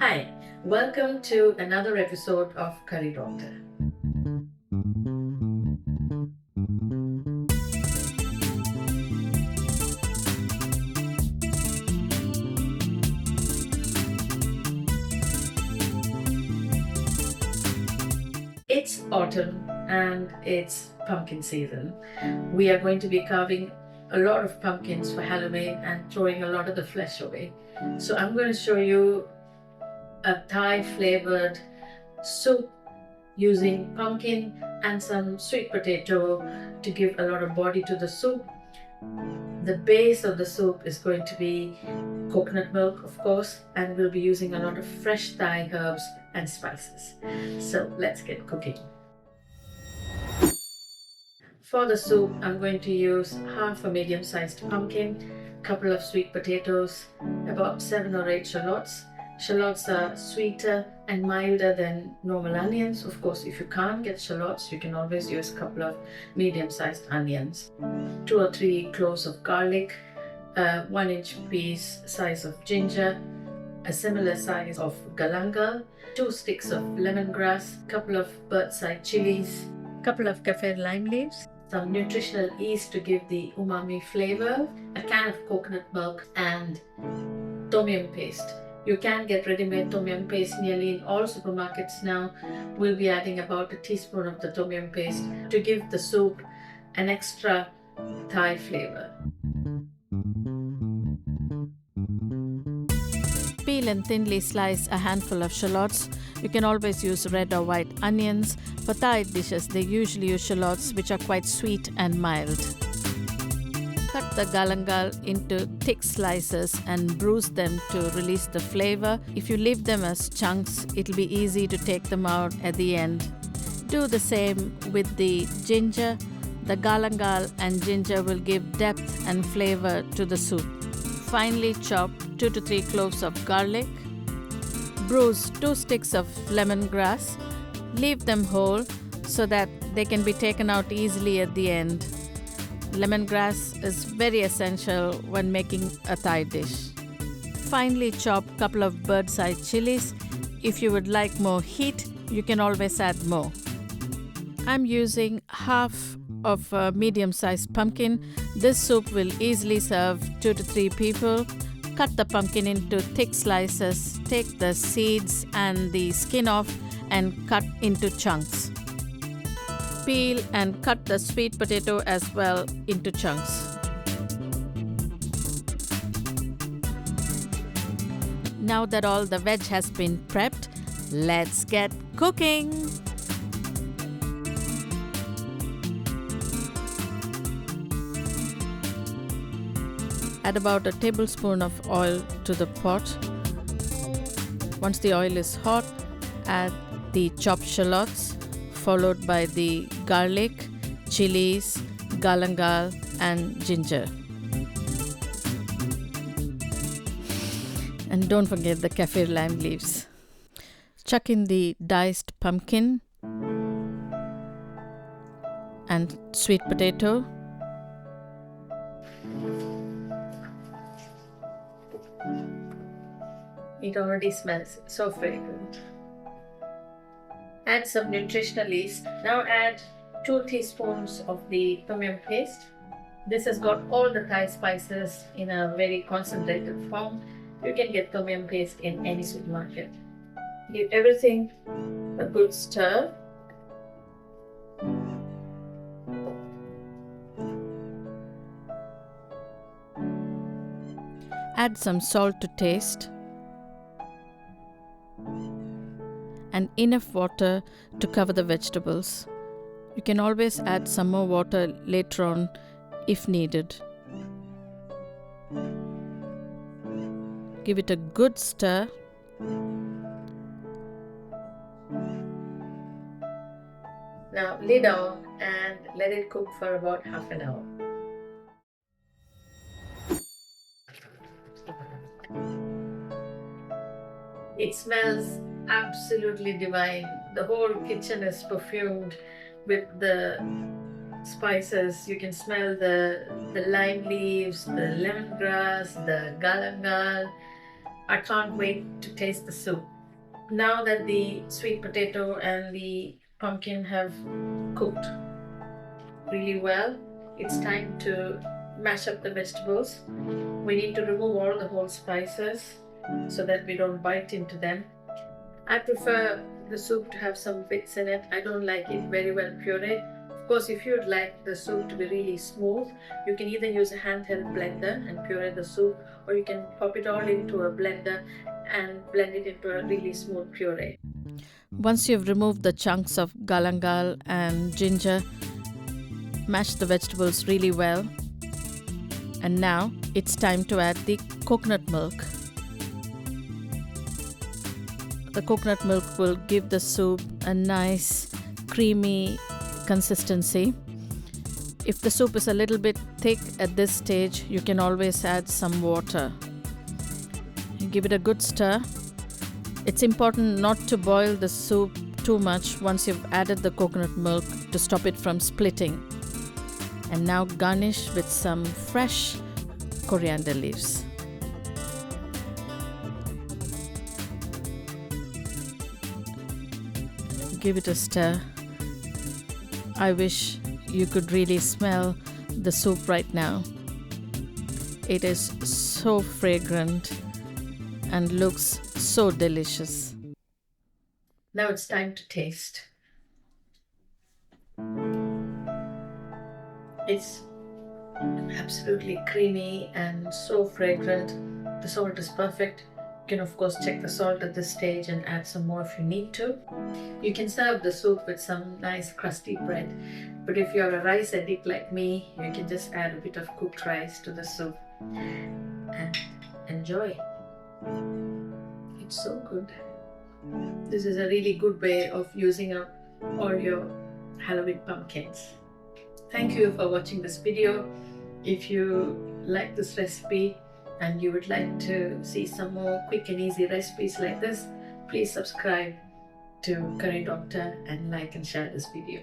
Hi, welcome to another episode of Curry Doctor. It's autumn and it's pumpkin season. We are going to be carving a lot of pumpkins for Halloween and throwing a lot of the flesh away. So I'm going to show you a Thai flavored soup using pumpkin and some sweet potato to give a lot of body to the soup. The base of the soup is going to be coconut milk, of course, and we'll be using a lot of fresh Thai herbs and spices. So let's get cooking. For the soup, I'm going to use half a medium-sized pumpkin, a couple of sweet potatoes, about 7 or 8 shallots. Shallots are sweeter and milder than normal onions. Of course, if you can't get shallots, you can always use a couple of medium-sized onions. 2 or 3 cloves of garlic, a 1-inch piece size of ginger, a similar size of galangal, 2 sticks of lemongrass, a couple of bird's-eye chillies, a couple of kaffir lime leaves, some nutritional yeast to give the umami flavor, a can of coconut milk, and tom yum paste. You can get ready-made tom yum paste nearly in all supermarkets now. We'll be adding about a teaspoon of the tom yum paste to give the soup an extra Thai flavor. Peel and thinly slice a handful of shallots. You can always use red or white onions. For Thai dishes, they usually use shallots, which are quite sweet and mild. Cut the galangal into thick slices and bruise them to release the flavor. If you leave them as chunks, it'll be easy to take them out at the end. Do the same with the ginger. The galangal and ginger will give depth and flavor to the soup. Finely chop 2 to 3 cloves of garlic. Bruise 2 sticks of lemongrass. Leave them whole so that they can be taken out easily at the end. Lemongrass is very essential when making a Thai dish. Finely chop a couple of bird's-eye chillies. If you would like more heat, you can always add more. I'm using half of a medium-sized pumpkin. This soup will easily serve 2 to 3 people. Cut the pumpkin into thick slices. Take the seeds and the skin off and cut into chunks. Peel and cut the sweet potato as well into chunks. Now that all the veg has been prepped, let's get cooking! Add about a tablespoon of oil to the pot. Once the oil is hot, add the chopped shallots, followed by the garlic, chilies, galangal, and ginger. And don't forget the kaffir lime leaves. Chuck in the diced pumpkin and sweet potato. It already smells so fragrant. Add some nutritional yeast. Now add 2 teaspoons of the tom yum paste. This has got all the Thai spices in a very concentrated form. You can get tom yum paste in any supermarket. Give everything a good stir. Add some salt to taste and enough water to cover the vegetables. You can always add some more water later on if needed. Give it a good stir. Now lid on and let it cook for about half an hour. It smells absolutely divine. The whole kitchen is perfumed with the spices. You can smell the lime leaves, the lemongrass, the galangal. I can't wait to taste the soup. Now that the sweet potato and the pumpkin have cooked really well, it's time to mash up the vegetables. We need to remove all the whole spices so that we don't bite into them. I prefer the soup to have some bits in it. I don't like it very well pureed. Of course, if you'd like the soup to be really smooth, you can either use a handheld blender and puree the soup, or you can pop it all into a blender and blend it into a really smooth puree. Once you've removed the chunks of galangal and ginger, mash the vegetables really well. And now it's time to add the coconut milk. The coconut milk will give the soup a nice creamy consistency. If the soup is a little bit thick at this stage, you can always add some water. Give it a good stir. It's important not to boil the soup too much once you've added the coconut milk to stop it from splitting. And now garnish with some fresh coriander leaves. Give it a stir. I wish you could really smell the soup right now. It is so fragrant and looks so delicious. Now it's time to taste. It's absolutely creamy and so fragrant. The salt is perfect. You can of course check the salt at this stage and add some more if you need to. You can serve the soup with some nice crusty bread, but if you're a rice addict like me, you can just add a bit of cooked rice to the soup and enjoy. It's so good. This is a really good way of using up all your Halloween pumpkins. Thank you for watching this video. If you like this recipe and you would like to see some more quick and easy recipes like this, please subscribe to Curry Doctor and like and share this video.